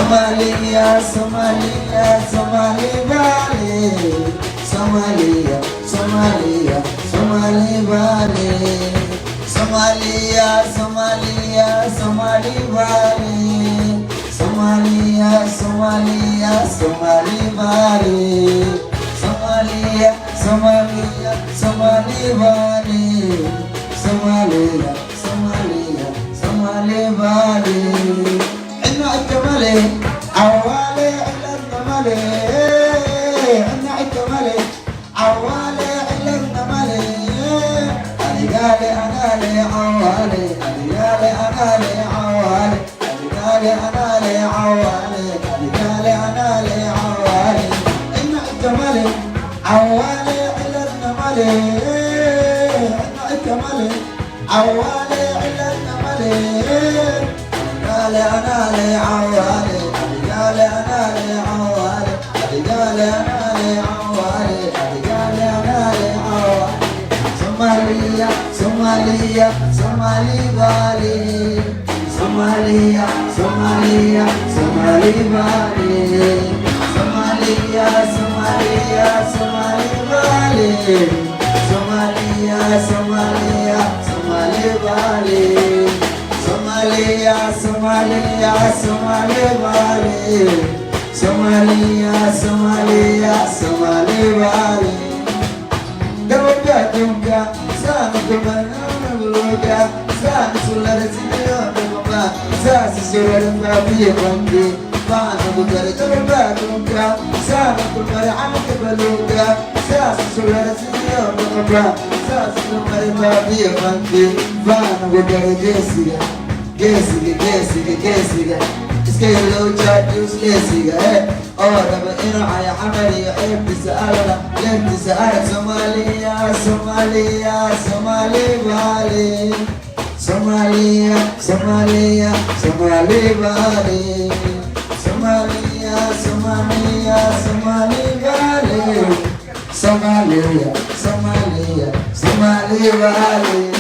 Somalia, Somalia, Somali Valley. Somalia, Somalia, Somali Valley. Somalia, Somalia, Somali Valley. Somalia, Somalia, Somali Valley. Somalia, Somalia, Somali Valley. Somalia, Somalia, Somali Valley. إنه الجمالي عوالي إلا الجمالي. إنه الجمالي عوالي إلا الجمالي. أنا قالي أنا لي عوالي. أنا قالي أنا لي عوالي. أنا قالي أنا لي عوالي. أنا قالي أنا لي عوالي. إنه الجمالي عوالي إلا الجمالي. إنه الجمالي عوالي إلا الجمالي. أنا لي عوالي. قال أنا لي عوالي. قال أنا لي عوالي. قال أنا لي عوالي. Somalia, Somalia, Somali Valley. Somalia, Somalia, Somali Valley. Somalia, Somalia, Somali Valley. Somalia, Somalia, Somali Valley. Somalia, Somalia, Somali Valley. Somalia, Somalia, Somali Valley. Garuda dunga, sana kumana garuda, sana sulara siyo dunga, sana sulara babiye bandi, sana bukare garuda dunga, sana kumara amke balunga, sana sulara siyo dunga, sana kumara babiye bandi, sana bukare jesiga. Gesiga, gesiga, gesiga. Iskay loo jaadus gesiga. Oh, raba ino ay amali ibtisala, ibtisala. Somalia, Somalia, Somali Valley. Somalia, Somalia, Somali Valley. Somalia, Somalia, Somali Valley. Somalia, Somalia, Somali Valley.